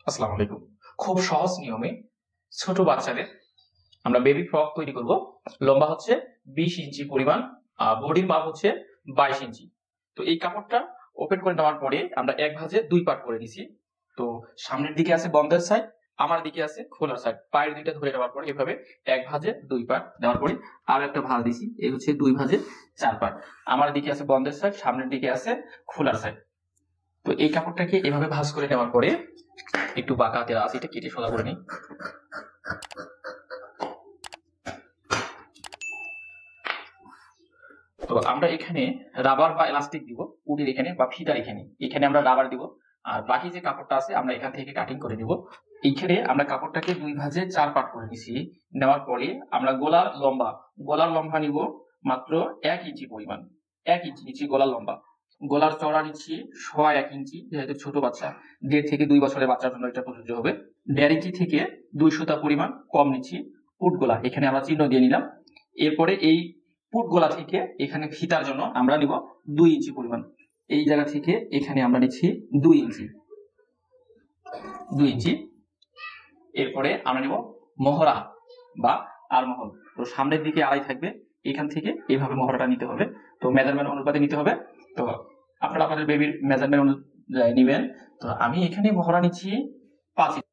আসসালামু আলাইকুম। খুব সহজ নিয়মে ছোট বাচ্চাদের আমরা বেবি ফ্রক তৈরি করব। লম্বা হচ্ছে 20 ইঞ্চি পরিমাণ, বডির মাপ হচ্ছে 22 ইঞ্চি। তো এই কাপড়টা ওপেন করে নেওয়ার পরে আমরা এক ভাঁজে দুই পার্ট করে নিছি। তো সামনের দিকে আছে বন্ধের সাইড, আমার দিকে আছে খোলার সাইড। পায়ের দুইটা ধরে নেওয়ার পরে এভাবে এক ভাঁজে দুই পার্ট দেওয়ার পরে আর একটা ভাঁজ দিছি। এই হচ্ছে দুই ভাঁজে চার পার্ট। আমার দিকে আছে বন্ধের সাইড, সামনের দিকে আছে খোলার সাইড। তো এই কাপড়টাকে এভাবে ভাঁজ করে নেওয়ার পরে একটু বাঁকা হাতের আছে, এটা কেটে সোজা করে নিই। তো আমরা এখানে রাবার বা এলাস্টিক দিব উডের এখানে বা ফিতার এখানে আমরা রাবার দিব। আর বাকি যে কাপড়টা আছে আমরা এখান থেকে কাটিং করে নিব। এইখানে আমরা কাপড়টাকে দুই ভাঁজে চার পার্ট করে নিছি। নেওয়ার পরে আমরা গলার লম্বা নিব মাত্র 1 ইঞ্চি পরিমাণ। 1 ইঞ্চি নিচ্ছি গলার লম্বা। গলার চওড়া নিচ্ছি 1.5 ইঞ্চি, যেহেতু ছোট বাচ্চা 1.5 থেকে 2 বছরের বাচ্চার জন্য এটা প্রযোজ্য হবে। 1.5 ইঞ্চি থেকে 2 সুতা পরিমাণ কম নিচ্ছি। পুট গলা এখানে আমরা চিহ্ন দিয়ে নিলাম। এরপরে এই পুট গলা থেকে এখানে ফিতার জন্য আমরা নিব 2 ইঞ্চি পরিমাণ। এই জায়গা থেকে এখানে আমরা নিচ্ছি 2 ইঞ্চি। এরপরে আমরা নিব মহড়া বা আরমহল। তো সামনের দিকে আড়াই থাকবে, এখান থেকে এইভাবে মহড়াটা নিতে হবে। তো মেজারমেন্ট অনুপাতে নিতে হবে। তো আপনারা আপনাদের বেবির মেজারমেন্ট অনুযায়ী নিবেন। তো আমি এখানে মহড়া নিচ্ছি 5 ইঞ্চি।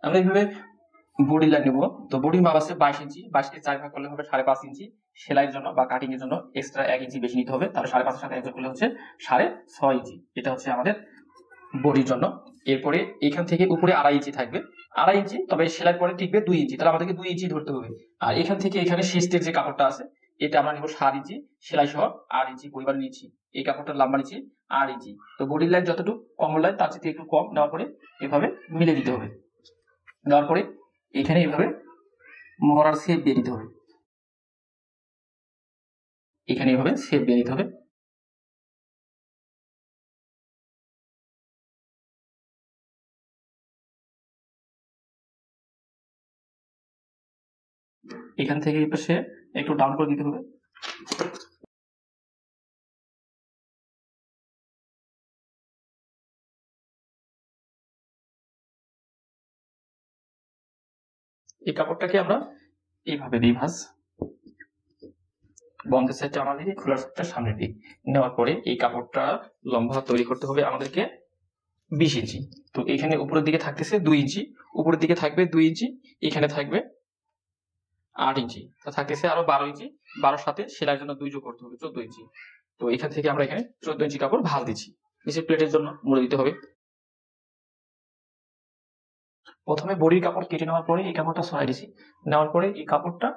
আমরা এইভাবে বডি লাইন নিব। তো বডির মাপ আছে 22 ইঞ্চি, 22 কে 4 ভাগ করলে হবে 5.5 ইঞ্চি। সেলাইয়ের জন্য বা কাটিং এর জন্য এক্সট্রা 1 ইঞ্চি বেশি নিতে হবে। তাহলে 5.5 এর সাথে 1 যোগ করলে হচ্ছে 6.5 ইঞ্চি। এটা হচ্ছে আমাদের বডির জন্য। এরপরে এখান থেকে উপরে 2.5 ইঞ্চি থাকবে, 2.5 ইঞ্চি, তবে সেলাই পরে টিকবে 2 ইঞ্চি। তাহলে আমাদেরকে 2 ইঞ্চি ধরতে হবে। আর এখান থেকে এখানে শেষের যে কাপড়টা আছে এটা আমরা নিব 7 ইঞ্চি, সেলাই সহ 8 ইঞ্চি পরিমাণ নিচ্ছি। এই কাপড়টার লম্বা নিচ্ছি 8 ইঞ্চি। তো বডির লাইন যতটুকু কমর লাইন তার চেয়ে একটু কম নেওয়ার পরে এভাবে মিলে দিতে হবে। দেওয়ার পরে এখানে এভাবে মহড়ার শেপ দিয়ে দিতে হবে। এখানে এভাবে শেপ দিয়ে দিতে হবে। এখান থেকে এই পাশে একটু ডাউন করে দিতে হবে। এই কাপড়টাকে আমরা এইভাবে দিই ভাঁজ। বন্ধের সাইডটা আমাদেরকে, খোলার সাইডটা সামনের দিক। নেওয়ার পরে এই কাপড়টা লম্বা তৈরি করতে হবে আমাদেরকে 20 ইঞ্চি। তো এখানে উপরের দিকে থাকতেছে 2 ইঞ্চি, উপরের দিকে থাকবে 2 ইঞ্চি, এখানে থাকবে 8 ইঞ্চি, তো থাকতেছে আরো 12 ইঞ্চি। 12 সাথে সেলাইয়ের জন্য 2 যোগ করতে হবে, 14 ইঞ্চি। তো এখান থেকে আমরা এখানে 14 ইঞ্চি কাপড় ভাঁজ দিচ্ছি। নিচে প্লেটের জন্য মুড়ে দিতে হবে। প্রথমে বডির কাপড় কেটে নেওয়ার পরে এই কাপড়টা সরাই দিচ্ছি। নেওয়ার পরে এই কাপড়টা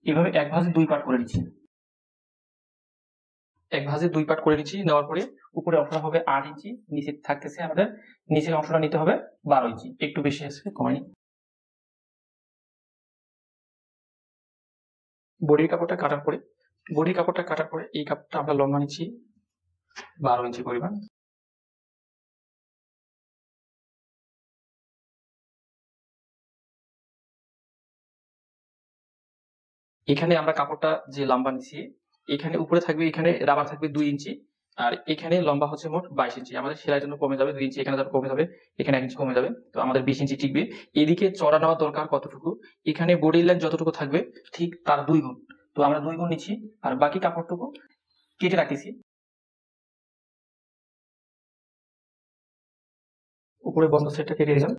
এভাবে এক ভাঁজে দুই পার্ট করে দিচ্ছি। এক ভাঁজে দুই পার্ট করে নিচ্ছি। নেওয়ার পরে উপরে অংশটা হবে 8 ইঞ্চি, নিচে থাকতেছে আমাদের, নিচের অংশটা নিতে হবে 12 ইঞ্চি, একটু বেশি আছে, কমাই। বডির কাপড়টা কাটার পরে এই কাপড়টা আমরা লম্বা নিচ্ছি 12 ইঞ্চি পরিমাণ। এখানে আমরা কাপড়টা যে লম্বা নিচ্ছি, এখানে উপরে থাকবে, এখানে রাবার থাকবে 2 ইঞ্চি, আর এখানে লম্বা হচ্ছে মোট 22 ইঞ্চি। আমাদের সেলাইয়ের জন্য কমে যাবে 2 ইঞ্চি, এখানে কমে যাবে, এখানে 1 ইঞ্চি কমে যাবে। তো আমাদের 20 ইঞ্চি টিকবে। এদিকে চড়া নেওয়া দরকার কতটুকু, এখানে বডির লাইন যতটুকু থাকবে ঠিক তার 2 গুণ। তো আমরা 2 গুণ নিচ্ছি, আর বাকি কাপড়টুকু কেটে রাখতেছি। উপরে বন্ধ সেটটা কেটে দিলাম।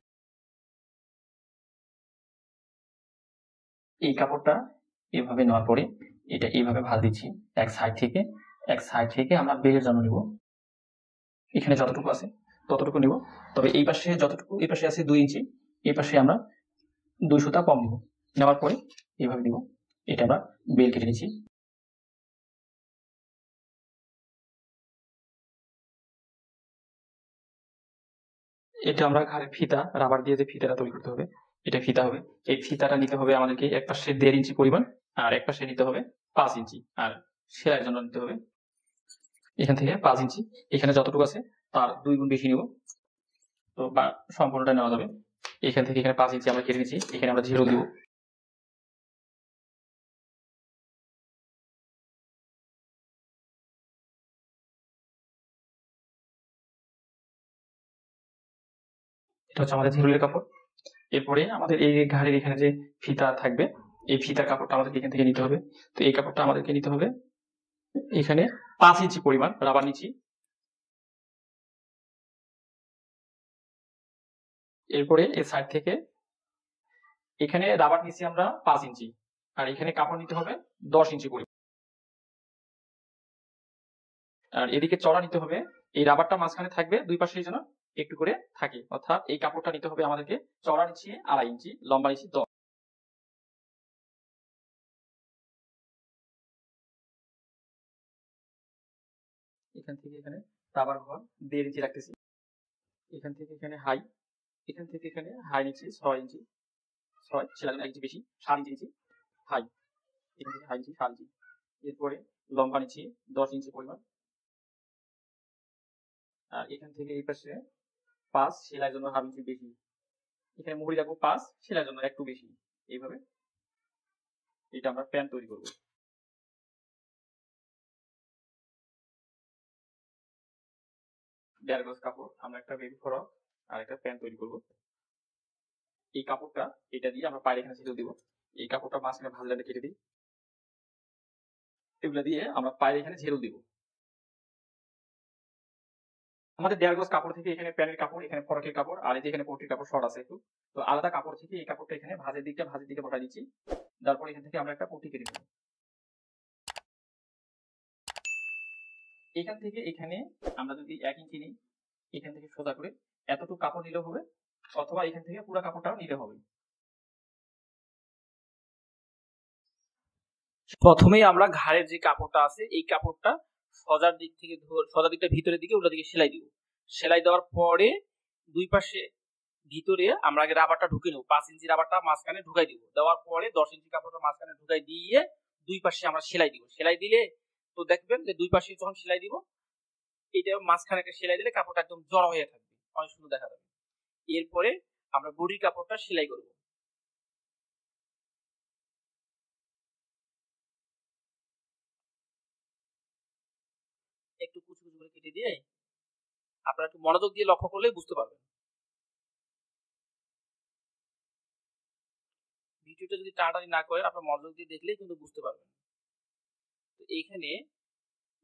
এই কাপড়টা এভাবে নেওয়ার পরে এটা এইভাবে ভাঁজ দিচ্ছি এক সাইড থেকে আমরা বেলের জন্য নিব। এখানে যতটুকু আছে ততটুকু নিব, তবে এই পাশে যতটুকু, এই পাশে আছে 2 ইঞ্চি, এই পাশে আমরা 2 সুতা কম নিব। নেওয়ার পরে এইভাবে নিব। এটা আমরা বেল কেটে নিচ্ছি। এটা আমরা ঘাড়ে ফিতা, রাবার দিয়ে যে ফিতাটা তৈরি করতে হবে, এটা ফিতা হবে। এই ফিতাটা নিতে হবে আমাদেরকে এক পাশে 1.5 ইঞ্চি পরিমাণ, আর এক পাশে নিতে হবে 5 ইঞ্চি, আর সেলাইয়ের জন্য নিতে হবে এখান থেকে 5 ইঞ্চি। এখানে যতটুকু আছে তার 2 গুণ বেশি নিব। তো বা সম্পূর্ণটা নেওয়া যাবে। এখান থেকে এখানে 5 ইঞ্চি আমরা কেটে নিচ্ছি, এখানে আমরা 0 দিব। এটা হচ্ছে আমাদের ঝিরুলের কাপড়। এরপরে আমাদের এই ঘাড়ের এখানে যে ফিতা থাকবে, এই ফিতার কাপড়টা আমাদেরকে এখান থেকে নিতে হবে। তো এই কাপড়টা আমাদেরকে নিতে হবে এখানে 5 ইঞ্চি পরিমাণ রাবার নিচ্ছি। এরপরে এই সাইড থেকে এখানে রাবার নিচ্ছি আমরা 5 ইঞ্চি, আর এখানে কাপড় নিতে হবে 10 ইঞ্চি পরিমাণ। আর এদিকে চড়া নিতে হবে, এই রাবারটা মাঝখানে থাকবে, দুই পাশে যেন একটু করে থাকে, অর্থাৎ এই কাপড়টা নিতে হবে আমাদেরকে। চড়া নিচ্ছি 2.5 ইঞ্চি, লম্বা নিচ্ছি 10। এখান থেকে এখানে রাবার ঘর 1.5 ইঞ্চি রাখতেছি। এখান থেকে এখানে হাই, এখান থেকে এখানে হাই নিচ্ছি 6 ইঞ্চি, 6 সেটা 1 ইঞ্চি বেশি, 7 ইঞ্চি হাই। এখান থেকে হাই নিচ্ছি 7 ইঞ্চি। এরপরে লম্বা নিচ্ছি 10 ইঞ্চি পরিমাণ। আর এখান থেকে এই পাশে 5, সেলাইয়ের জন্য হাফ ইঞ্চি বেশি। এখানে মুহুরি রাখবো 5, সেলাইয়ের জন্য একটু বেশি। এইভাবে এটা আমরা প্যান্ট তৈরি করব। 1.5 গজ কাপড় আমরা একটা বেবি ফ্রক আর একটা প্যান্ট তৈরি করব। এই কাপড়টা এটা দিয়ে আমরা পায়ের এখানে ছেড়ে দিব। এই কাপড়টা মাঝখানে ভাঁজ লাইনে কেটে দিই। এগুলা দিয়ে আমরা পায়ের এখানে ঝেড়ে দিব। আমাদের 1.5 গজ কাপড় থেকে এখানে প্যান্টের কাপড়, এখানে ফরকের কাপড়, আর এই যে এখানে কোটির কাপড় শর্ট আছে একটু, তো আলাদা কাপড় থেকে এই কাপড়টা এখানে ভাঁজের দিকে বসাই দিচ্ছি। তারপর এখান থেকে আমরা একটা পটি কেটে নেব। এখান থেকে এখানে আমরা যদি 1 ইঞ্চি নিই, এখান থেকে সোজা করে এতটুকু কাপড় নিলেও হবে, অথবা এখান থেকে পুরো কাপড়টাও নিতে হবে। প্রথমেই আমরা ঘাড়ের যে কাপড়টা আছে এই কাপড়টা সোজা দিকটা ভিতরের দিকে, উল্টা দিকে সেলাই দিব। সেলাই দেওয়ার পরে দুই পাশে ভিতরে আমরা আগে রাবারটা ঢুকে নেব। 5 ইঞ্চি রাবারটা মাঝখানে ঢুকাই দিব। দেওয়ার পরে 10 ইঞ্চি কাপড়টা মাঝখানে ঢুকাই দিয়ে দুই পাশে আমরা সেলাই দিব। সেলাই দিলে তো দেখবেন যে দুই পাশে যখন সেলাই দিব, এটা মাঝখানে একটা সেলাই দিলে কাপড়টা একদম জড়ো হয়ে থাকবে, অনেক সুন্দর দেখা যাবে। এরপরে আমরা বডির কাপড়টা সেলাই করব। একটু কুচি কুচি করে কেটে দিয়ে আপনারা একটু মনোযোগ দিয়ে লক্ষ্য করলে বুঝতে পারবেন। ভিডিওটা যদি টানাটানি না করেন, আপনার মনোযোগ দিয়ে দেখলেই কিন্তু বুঝতে পারবেন। তো এইখানে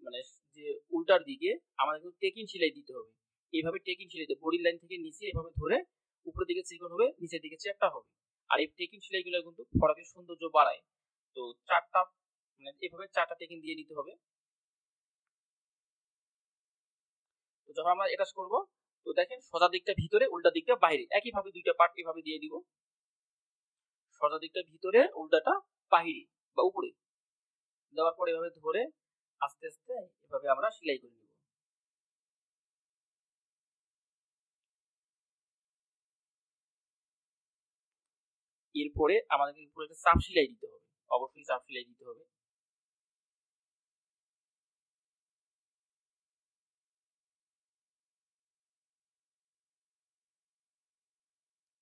মানে যে উল্টার দিকে আমাদের কিন্তু টেকিং সেলাই দিতে হবে। এইভাবে টেকিং সেলাই দিয়ে বডি লাইন থেকে নিচে এভাবে ধরে উপরের দিকে চিকন হবে, নিচের দিকে চ্যাপ্টা হবে। আর এই টেকিং সেলাইগুলো কিন্তু ফরকের সৌন্দর্য বাড়ায়। তো চারটা মানে এভাবে 4টা টেকিং দিয়ে নিতে হবে। তো যখন আমরা এটা করব, তো দেখেন সোজা দিকটা ভিতরে, উল্টা দিকটা বাইরে, একইভাবে দুইটা পার্ট এভাবে দিয়ে দিব। সোজা দিকটা ভিতরে, উল্টাটা বাহিরে বা উপরে। দেওয়ার পর এভাবে ধরে আস্তে আস্তে এভাবে আমরা সেলাই করে নেব। এরপরে আমাদেরকে উপরে একটা চাপ সেলাই দিতে হবে, অবশ্যই চাপ সেলাই দিতে হবে।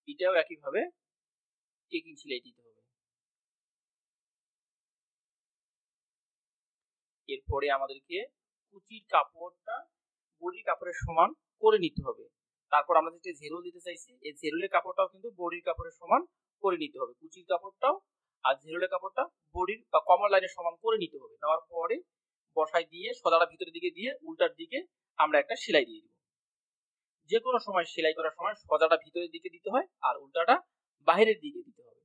এটাও একইভাবে টেকিং সেলাই দিতে হবে। এরপরে আমাদেরকে কুচির কাপড়টা বডির কাপড়ের সমান করে নিতে হবে। তারপর আমরা যেটা ঝেরুল দিতে চাইছি, এই ঝেরুলের কাপড়টাও কিন্তু বডির কাপড়ের সমান করে নিতে হবে। কুচির কাপড়টাও আর ঝেরুলের কাপড়টা বডির বা কমর লাইনের সমান করে নিতে হবে। দেওয়ার পরে বসাই দিয়ে সোজাটা ভিতরের দিকে দিয়ে উল্টার দিকে আমরা একটা সেলাই দিয়ে দিব। যে কোনো সময় সেলাই করার সময় সোজাটা ভিতরের দিকে দিতে হয় আর উল্টাটা বাহিরের দিকে দিতে হবে।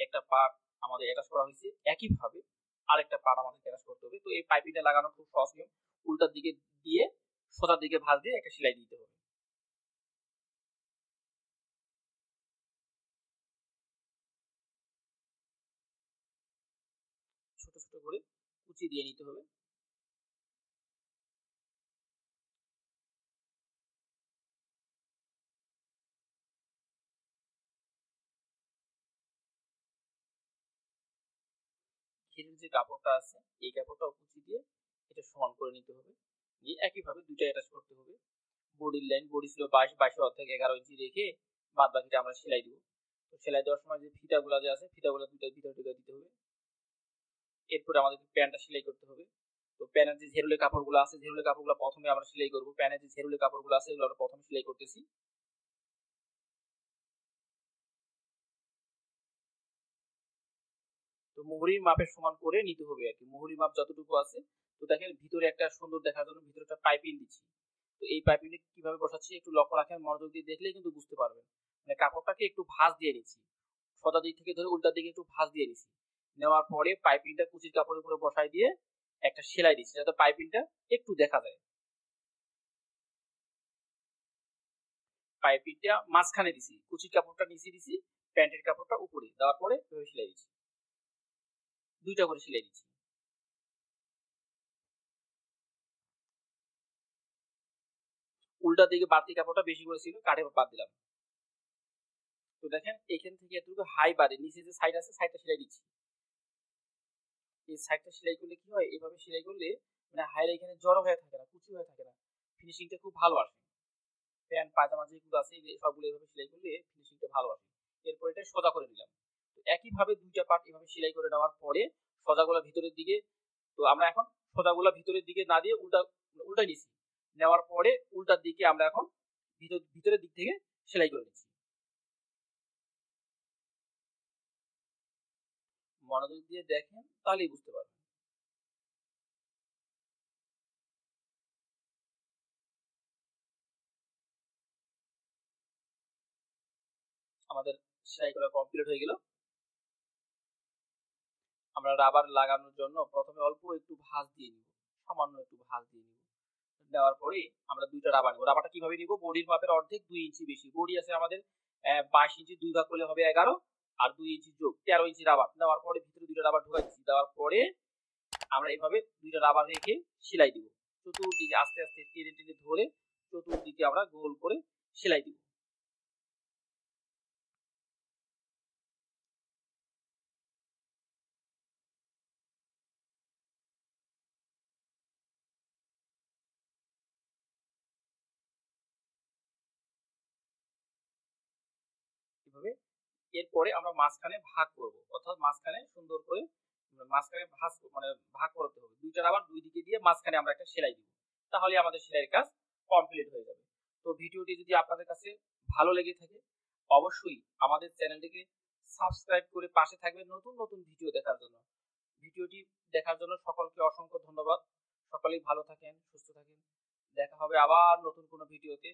একটা পার্ট আমাদের অ্যাটাচ করা হয়েছে, একইভাবে আরেকটা পার্ট আমাদের অ্যাটাচ করতে হবে। তো এই পাইপিংটা লাগানো খুব সহজ নিয়ম। উল্টার দিকে দিয়ে সোজার দিকে ভাঁজ দিয়ে একটা সেলাই দিতে হবে। ছোট ছোট করে কুচি দিয়ে নিতে হবে। ঘিরের যে কাপড়টা আছে এই কাপড়টাও কুচি দিয়ে এটা সমান করে নিতে হবে। দিয়ে একইভাবে দুইটা অ্যাটাচ করতে হবে। বডির লাইন, বডি ছিল 22 অর্ধেক 11 ইঞ্চি রেখে বাদ বাকিটা আমরা সেলাই দিব। তো সেলাই দেওয়ার সময় যে ফিতাগুলো যে আছে ফিতাগুলো দুইটা ভিতরে ঢুকে দিতে হবে। এরপরে আমাদের প্যান্টটা সেলাই করতে হবে। তো তো প্যানের যে ঝেরুলে কাপড়গুলো আছে, ঝেরুলে কাপড়গুলো প্রথমে আমরা সেলাই করব। প্যানের যে ঝেরুলে কাপড়গুলো আছে এগুলো আমরা প্রথমে সেলাই করতেছি। তো মুহুরির মাপের সমান করে নিতে হবে আর কি, মুহুরির মাপ যতটুকু আছে। তো দেখেন ভিতরে একটা সুন্দর দেখার জন্য ভিতরে একটা পাইপিং দিচ্ছি। তো এই পাইপিংটা কিভাবে বসাচ্ছি একটু লক্ষ্য রাখেন, মনোযোগ দিয়ে দেখলেই কিন্তু বুঝতে পারবেন। মানে কাপড়টাকে একটু ভাঁজ দিয়ে নিচ্ছি, সোজা দিক থেকে ধরে উল্টা দিকে একটু ভাঁজ দিয়ে নিচ্ছি। নেওয়ার পরে পাইপিংটা কুচির কাপড়ের উপরে বসাই দিয়ে একটা সেলাই দিচ্ছি যাতে পাইপিংটা একটু দেখা যায়। পাইপিংটা মাঝখানে দিছি, কুচির কাপড়টা নিচে দিছি, প্যান্টের কাপড়টা উপরে দেওয়ার পরে সেলাই দিচ্ছি, দুইটা করে সেলাই দিচ্ছি। উল্টা দিকে বাড়তি কাপড়টা বেশি করে ছিল, কাটে বাদ দিলাম। তো দেখেন এখান থেকে এতটুকু হাই বাড়ে, নিচে যে সাইড আছে সাইডটা সেলাই দিচ্ছি। এই সাইডটা সেলাই করলে কি হয়, এভাবে সেলাই করলে মানে হাইরা এখানে জড়ো হয়ে থাকে না, কুচি হয়ে থাকে না, ফিনিশিংটা খুব ভালো আসে। প্যান্ট পায়জামা যেগুলো আছে সবগুলো এভাবে সেলাই করলে ফিনিশিংটা ভালো আসে। এরপর এটা সোজা করে নিলাম। তো একইভাবে দুইটা পার্ট এভাবে সেলাই করে নেওয়ার পরে সোজাগুলো ভিতরের দিকে, তো আমরা এখন সোজাগুলো ভিতরের দিকে না দিয়ে উল্টা নিছি। নেওয়ার পরে উল্টার দিকে আমরা এখন ভিতরের দিক থেকে সেলাই করে নিচ্ছি। মনোযোগ দিয়ে দেখেন তাহলেই বুঝতে পারবেন। আমাদের সেলাই করা কমপ্লিট হয়ে গেল। আমরা রাবার লাগানোর জন্য প্রথমে অল্প একটু ভাঁজ দিয়ে নিব, সামান্য একটু ভাঁজ দিয়ে নিব। দেওয়ার পরে আমরা দুইটা রাবার নিব। রাবারটা কিভাবে নিব, বডির মাপের অর্ধেক 2 ইঞ্চি বেশি, বডি আছে আমাদের 22 ইঞ্চি, 2 ভাগ করলে হবে 11, আর 2 ইঞ্চি যোগ 13 ইঞ্চি রাবার দেওয়ার পরে ভিতরে দুইটা রাবার ঢোকাই দিচ্ছি। দেওয়ার পরে আমরা এইভাবে দুইটা রাবার রেখে সেলাই দিব। চতুর্দিকে আস্তে আস্তে টেনে টেনে ধরে চতুর্দিকে আমরা গোল করে সেলাই দিব। এভাবে এরপরে আমরা মাঝখানে ভাগ করব, অর্থাৎ মাঝখানে সুন্দর করে মাঝখানে মানে ভাগ করতে হবে। দুইটা রাবার দুই দিকে দিয়ে মাঝখানে আমরা একটা সেলাই দিব, তাহলে আমাদের সেলাইয়ের কাজ কমপ্লিট হয়ে যাবে। তো ভিডিওটি যদি আপনাদের কাছে ভালো লেগে থাকে অবশ্যই আমাদের চ্যানেলটিকে সাবস্ক্রাইব করে পাশে থাকবেন নতুন নতুন ভিডিও দেখার জন্য। ভিডিওটি দেখার জন্য সকলকে অসংখ্য ধন্যবাদ। সকলেই ভালো থাকেন, সুস্থ থাকেন। দেখা হবে আবার নতুন কোনো ভিডিওতে।